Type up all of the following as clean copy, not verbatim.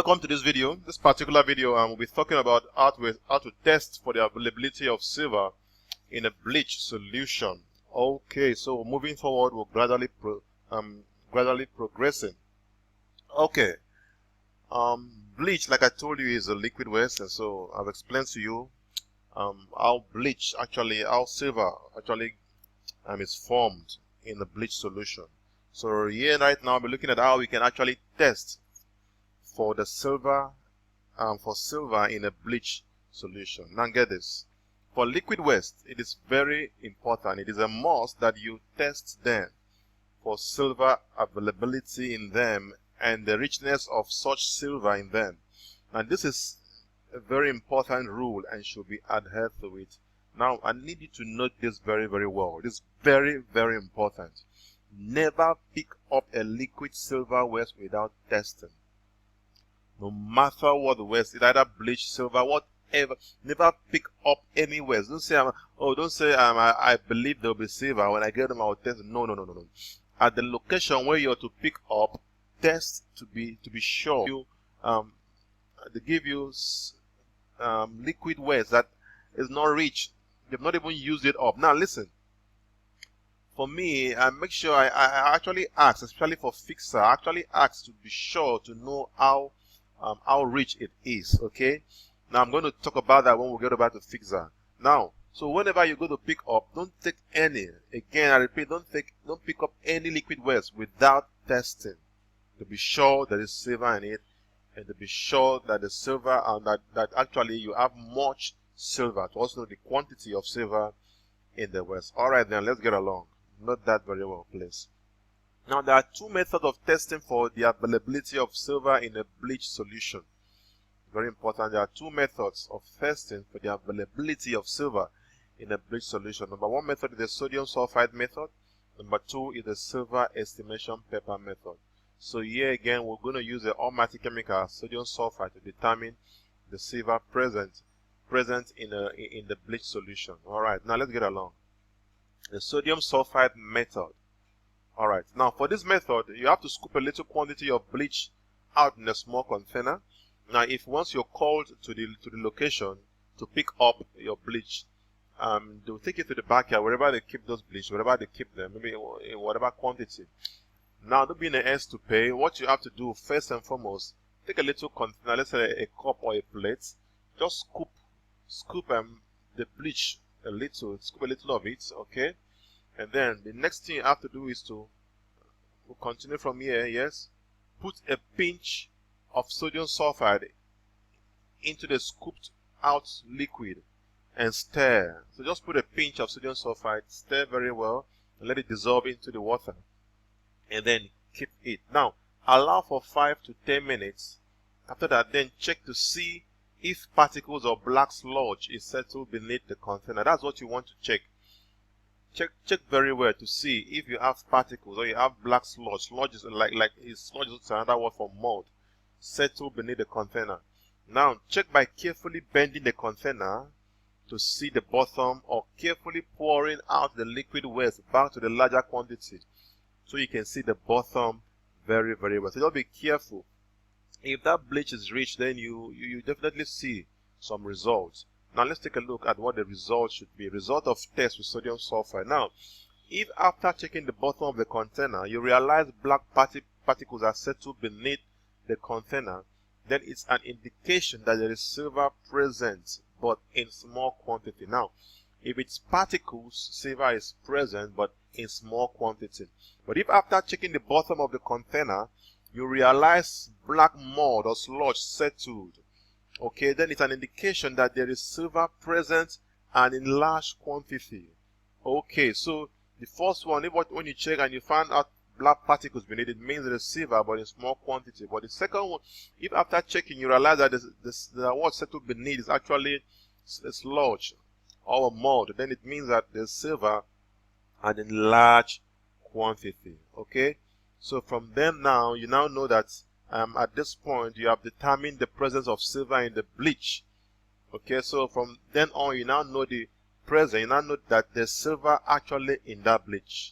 Welcome to this video. This particular video, we'll be talking about how to test for the availability of silver in a bleach solution. Okay, so moving forward, we're gradually progressing. Okay, bleach, like I told you, is a liquid waste, and so I've explained to you how silver actually is formed in the bleach solution. So here right now, we're looking at how we can actually test for the silver in a bleach solution. Now get this. For liquid waste, it is very important. It is a must that you test them for silver availability in them and the richness of such silver in them. And this is a very important rule and should be adhered to it. Now, I need you to note this very, very well. It is very, very important. Never pick up a liquid silver waste without testing. No matter what the waste, it's either bleach, silver, whatever. Never pick up any waste. Don't say, I believe there will be silver. When I get them, I will test. No. At the location where you are to pick up, test to be sure. They give you liquid waste that is not rich. They've not even used it up. Now listen. For me, I make sure I actually ask, especially for fixer, I actually ask to be sure to know how rich it is. Okay. Now I'm going to talk about that when we get about to fixer. Now, so whenever you go to pick up, don't take any. Again, I repeat, don't pick up any liquid waste without testing to be sure there is silver in it, and to be sure that the silver that actually you have much silver, to also know the quantity of silver in the waste. All right, then let's get along. Note that very well, please. Now, there are two methods of testing for the availability of silver in a bleach solution. Very important. There are two methods of testing for the availability of silver in a bleach solution. Number one method is the sodium sulfide method. Number two is the silver estimation paper method. So here again, we're going to use the almighty chemical sodium sulfide to determine the silver present in the bleach solution. All right, now let's get along. The sodium sulfide method. All right, now for this method, you have to scoop a little quantity of bleach out in a small container. Now, if once you're called to the location to pick up your bleach, they'll take it to the backyard, wherever they keep those bleach, wherever they keep them, maybe in whatever quantity. Now, don't be in a haste to pay. What you have to do first and foremost, take a little container, let's say a cup or a plate, just scoop the bleach a little, scoop a little of it, okay? And then the next thing you have to do is we'll continue from here, yes? Put a pinch of sodium sulfide into the scooped out liquid and stir. So just put a pinch of sodium sulfide, stir very well, and let it dissolve into the water. And then keep it. Now, allow for 5 to 10 minutes. After that, then check to see if particles or black sludge is settled beneath the container. That's what you want to check. Check very well to see if you have particles or you have black sludge. Sludge is sludge is another word for mold. Settled beneath the container. Now, check by carefully bending the container to see the bottom, or carefully pouring out the liquid waste back to the larger quantity so you can see the bottom very, very well. So just be careful. If that bleach is rich, then you definitely see some results. Now let's take a look at what the result should be. Result of test with sodium sulfide. Now, if after checking the bottom of the container, you realize black particles are settled beneath the container, then it's an indication that there is silver present, but in small quantity. Now, if it's particles, silver is present, but in small quantity. But if after checking the bottom of the container, you realize black mud or sludge settled, okay, then it's an indication that there is silver present and in large quantity. Okay, so the first one, when you check and you find out black particles beneath, it means there is silver but in small quantity. But the second one, if after checking you realize that what's settled beneath is actually a sludge or mud, then it means that there's silver and in large quantity. Okay, so from then now, you now know that at this point you have determined the presence of silver in the bleach. Okay, so from then on you now know the presence, you now know that there's silver actually in that bleach.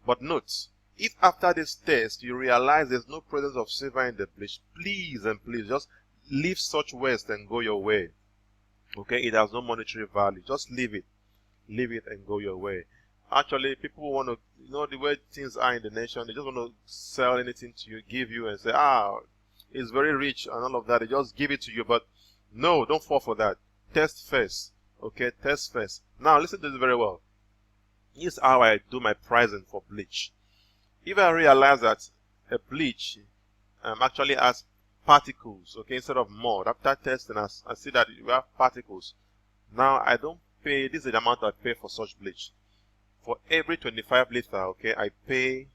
But note, If after this test you realize there's no presence of silver in the bleach, please and please just leave such waste and go your way. Okay, it has no monetary value. Just leave it. Leave it and go your way. Actually, people want to, the way things are in the nation, they just want to sell anything to you, give you, and say, it's very rich and all of that. They just give it to you. But no, don't fall for that. Test first. Okay, test first. Now, listen to this very well. Here's how I do my pricing for bleach. If I realize that a bleach actually has particles, okay, instead of mud, after testing, I see that you have particles. Now, I don't pay, this is the amount I pay for such bleach. For every 25 liter, okay, I pay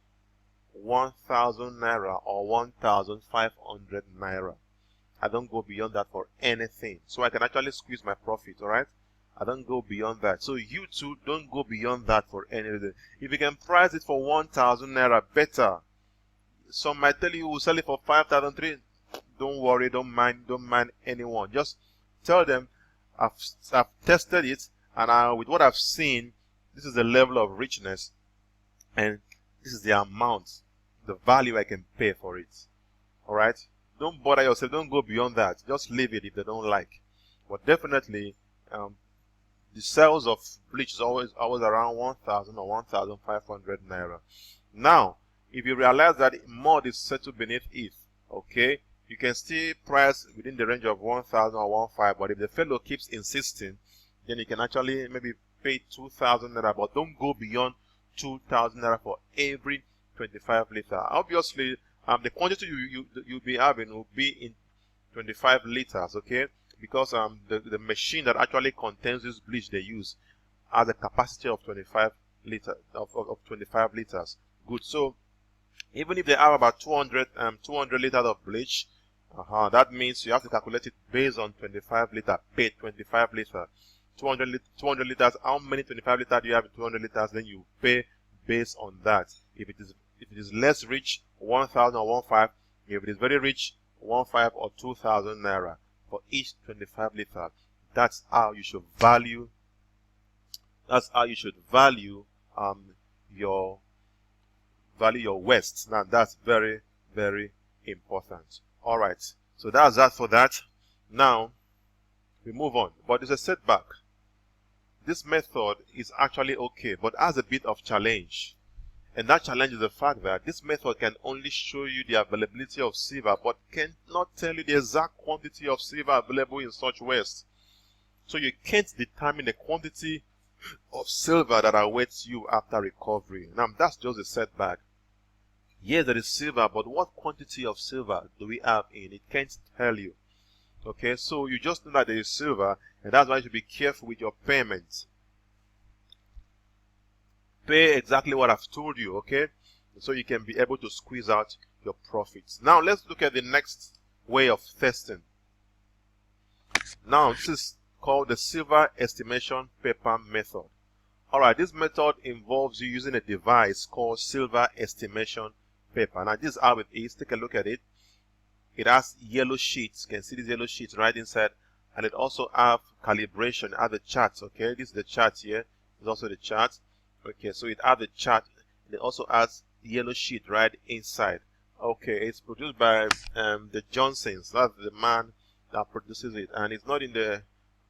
1,000 naira or 1,500 naira. I don't go beyond that for anything. So I can actually squeeze my profit, alright? I don't go beyond that. So you too, don't go beyond that for anything. If you can price it for 1,000 naira, better. Some might tell you we'll sell it for 5,003. Don't worry, don't mind anyone. Just tell them I've tested it, and with what I've seen, this is the level of richness, and this is the amount, the value I can pay for it. Alright? Don't bother yourself, don't go beyond that. Just leave it if they don't like. But definitely, the sales of bleach is always around 1,000 or 1,500 naira. Now, if you realize that mud is settled beneath it, okay, you can still price within the range of 1,000 or 1,500. But if the fellow keeps insisting, then you can actually maybe pay 2,000 naira, but don't go beyond 2,000 naira for every 25 liter. Obviously, the quantity you'll be having will be in 25 liters, okay? Because the machine that actually contains this bleach they use has a capacity of 25 liters. Good. So even if they have about 200 liters of bleach, that means you have to calculate it based on 25 liter. Pay 25 liter. 200 liters. How many 25 liters do you have in 200 liters? Then you pay based on that. If it is less rich, 1,000 or 1,500. If it is very rich, 1,500 or 2,000 naira for each 25 liter. That's how you should value. That's how you should value your waste. Now that's very, very important. All right. So that's that for that. Now we move on. But there's a setback. This method is actually okay, but has a bit of challenge. And that challenge is the fact that this method can only show you the availability of silver, but cannot tell you the exact quantity of silver available in such waste. So you can't determine the quantity of silver that awaits you after recovery. Now that's just a setback. Yes, there is silver, but what quantity of silver do we have in? It can't tell you. Okay, so you just know that there is silver, and that's why you should be careful with your payments. Pay exactly what I've told you, okay? So you can be able to squeeze out your profits. Now let's look at the next way of testing. Now this is called the silver estimation paper method. Alright, this method involves you using a device called silver estimation paper. Now this is how it is. Take a look at it. It has yellow sheets. You can see these yellow sheets right inside, and it also have calibration. It has the charts. Okay, this is the chart here. It's also the chart. Okay, so it has the chart. It also has yellow sheet right inside. Okay, it's produced by the Johnsons. That's the man that produces it, and it's not in the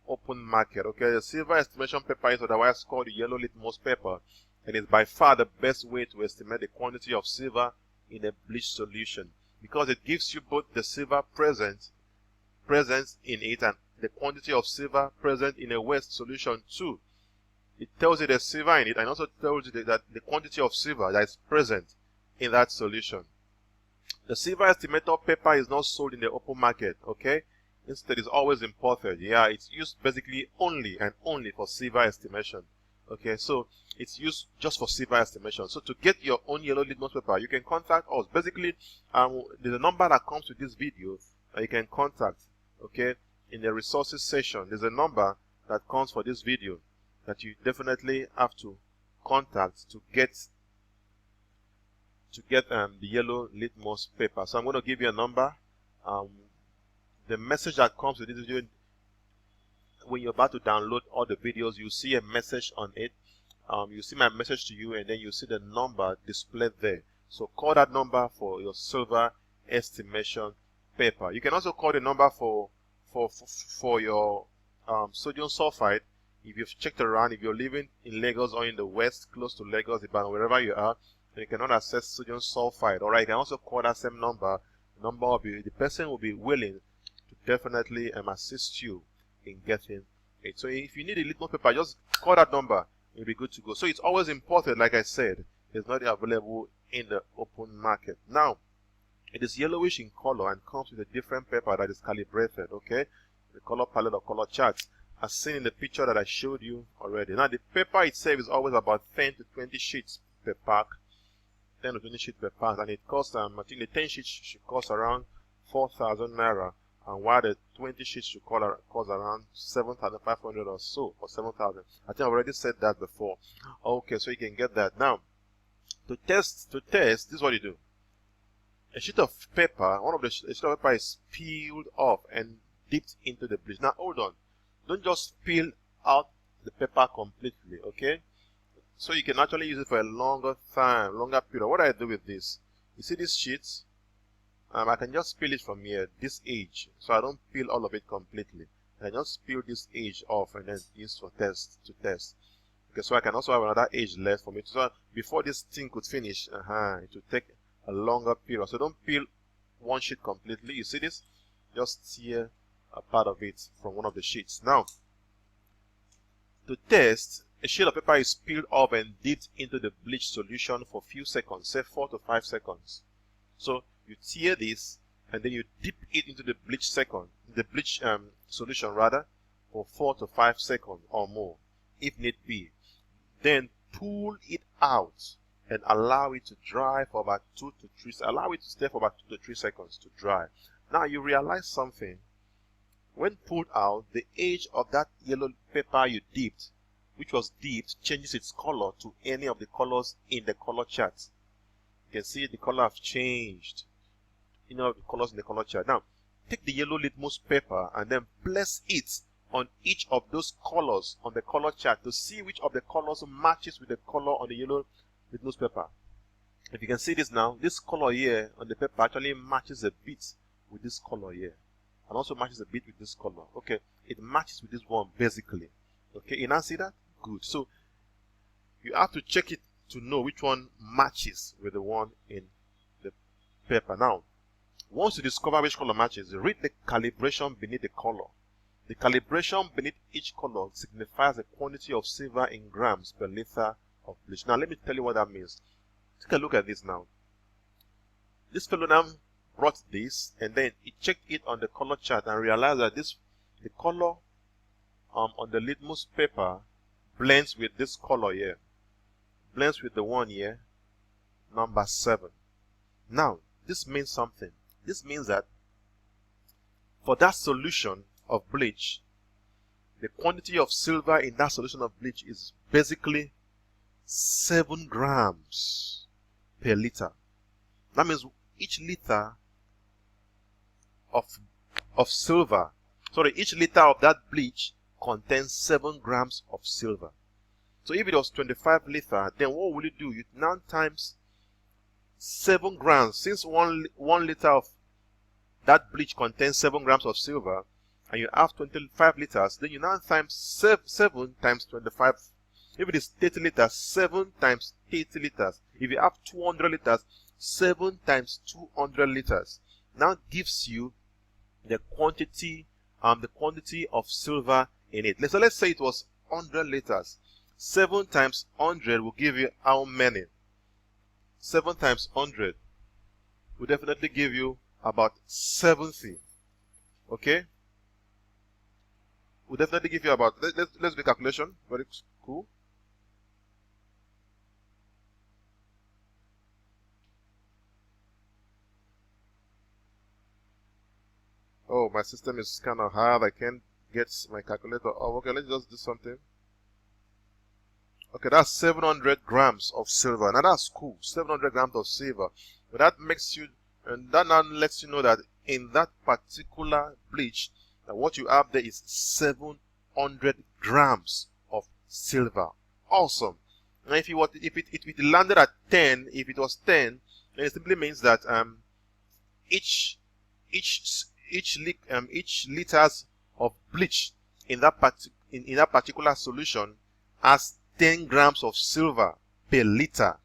open market. Okay, the silver estimation paper is otherwise called the yellow litmus paper, and is by far the best way to estimate the quantity of silver in a bleach solution, because it gives you both the silver presence in it and the quantity of silver present in a waste solution too. It tells you there's silver in it, and also tells you that the quantity of silver that is present in that solution. The silver estimator paper is not sold in the open market, okay? Instead, it's always imported. Yeah, it's used basically only and only for silver estimation. Okay, so it's used just for silver estimation. So to get your own yellow litmus paper, you can contact us. Basically, there's a number that comes with this video that you can contact. Okay, in the resources section, there's a number that comes for this video that you definitely have to contact to get the yellow litmus paper. So I'm going to give you a number. The message that comes with this video, when you're about to download all the videos, you see a message on it. You see my message to you, and then you see the number displayed there. So call that number for your silver estimation paper. You can also call the number for your sodium sulfide. If you've checked around, if you're living in Lagos or in the west, close to Lagos, Ibadan, wherever you are, and you cannot access sodium sulfide, alright, you can also call that same number. The person will be willing to definitely assist you in getting it. So if you need a litmus paper, just call that number. You'll be good to go. So it's always important, like I said, it's not available in the open market. Now, it is yellowish in color and comes with a different paper that is calibrated, okay? The color palette or color chart, as seen in the picture that I showed you already. Now, the paper itself is always about 10 to 20 sheets per pack. 10 to 20 sheets per pack, and it costs, I think the 10 sheets should cost around 4,000 naira, and while the 20 sheets should cost around 7,500 or so, or 7,000. I think I've already said that before. Okay, so you can get that. Now, to test, this is what you do. A sheet of paper, a sheet of paper is peeled off and dipped into the bleach. Now, hold on. Don't just peel out the paper completely, okay? So you can actually use it for a longer period. What I do with this, you see this sheet? I can just peel it from here, this edge, so I don't peel all of it completely. I just peel this edge off and then use to test. Okay, so I can also have another edge left for me. So before this thing could finish, it will take a longer period. So don't peel one sheet completely. You see this? Just tear a part of it from one of the sheets. Now, to test, a sheet of paper is peeled off and dipped into the bleach solution for a few seconds, say 4 to 5 seconds. So you tear this and then you dip it into the bleach solution rather, for 4 to 5 seconds or more, if need be. Then pull it out and allow it to dry for about 2 to 3. Allow it to stay for about 2 to 3 seconds to dry. Now you realize something. When pulled out, the edge of that yellow paper you dipped, which was dipped, changes its color to any of the colors in the color chart. You can see the color have changed. You know the colors in the color chart. Now, take the yellow litmus paper and then place it on each of those colors on the color chart to see which of the colors matches with the color on the yellow litmus paper. If you can see this now, this color here on the paper actually matches a bit with this color here, and also matches a bit with this color. Okay, it matches with this one basically. Okay, you now see that? Good. So you have to check it to know which one matches with the one in the paper. Now, once you discover which color matches, read the calibration beneath the color. The calibration beneath each color signifies the quantity of silver in grams per liter of bleach. Now, let me tell you what that means. Take a look at this now. This fellow now brought this and then he checked it on the color chart and realized that the color on the litmus paper blends with this color here. Blends with the one here, number 7. Now, this means something. This means that for that solution of bleach, the quantity of silver in that solution of bleach is basically 7 grams per liter. That means each liter of silver, each liter of that bleach contains 7 grams of silver. So if it was 25 liter, then what will you do? You now times 7 grams. Since one liter of that bleach contains 7 grams of silver, and you have 25 liters, then you now times 7 times 25. If it is 30 liters, 7 times 30 liters. If you have 200 liters, 7 times 200 liters. Now gives you the quantity of silver in it. So let's say it was 100 liters. 7 times 100 will give you how many? 7 times 100 will definitely give you about 70. Okay? Will definitely give you about, let's do a calculation. Very cool. Oh, my system is kind of hard. I can't get my calculator. Oh, okay, let's just do something. Okay, that's 700 grams of silver. Now that's cool. 700 grams of silver. But that makes you, and that now lets you know that in that particular bleach, that what you have there is 700 grams of silver. Awesome. Now if it landed at 10, if it was 10, then it simply means that each liters of bleach in that in that particular solution has 10 grams of silver per liter.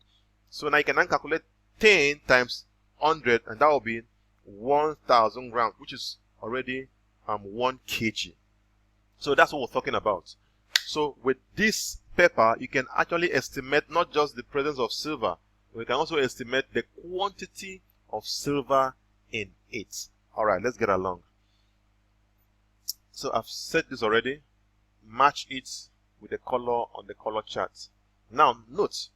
So now you can then calculate 10 times 100, and that will be 1,000 grams, which is already 1 kg. So that's what we're talking about. So with this paper, you can actually estimate not just the presence of silver, we can also estimate the quantity of silver in it. Alright, let's get along. So I've said this already. Match it with the color on the color chart. Now note,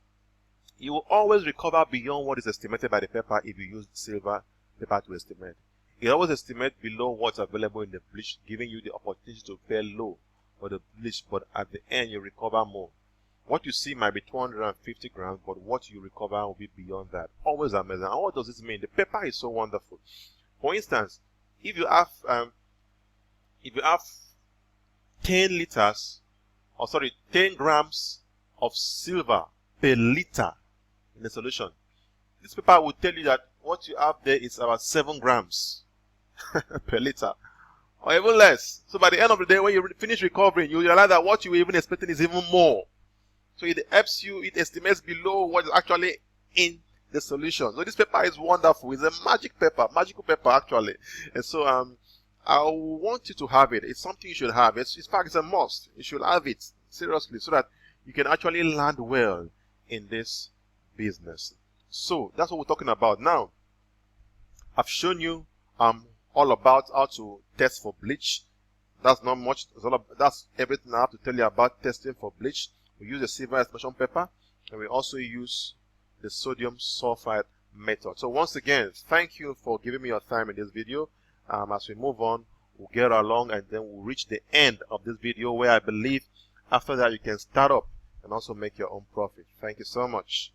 you will always recover beyond what is estimated by the paper if you use silver paper to estimate. It always estimates below what's available in the bleach, giving you the opportunity to pay low for the bleach, but at the end you recover more. What you see might be 250 grams, but what you recover will be beyond that. Always amazing. And what does this mean? The paper is so wonderful. For instance, if you have 10 grams of silver per liter in the solution, this paper will tell you that what you have there is about 7 grams per liter, or even less. So by the end of the day, when you finish recovering, you realize that what you were even expecting is even more. So it helps you, it estimates below what is actually in the solution. So this paper is wonderful. It's a magical paper actually. And so I want you to have it. It's something you should have. In fact, it's a must. You should have it, seriously, so that you can actually land well in this business. So that's what we're talking about now. I've shown you all about how to test for bleach. That's not much. That's everything I have to tell you about testing for bleach. We use the silver estimation paper, and we also use the sodium sulfide method. So once again, thank you for giving me your time in this video. As we move on, we'll get along, and then we'll reach the end of this video, where I believe after that you can start up and also make your own profit. Thank you so much.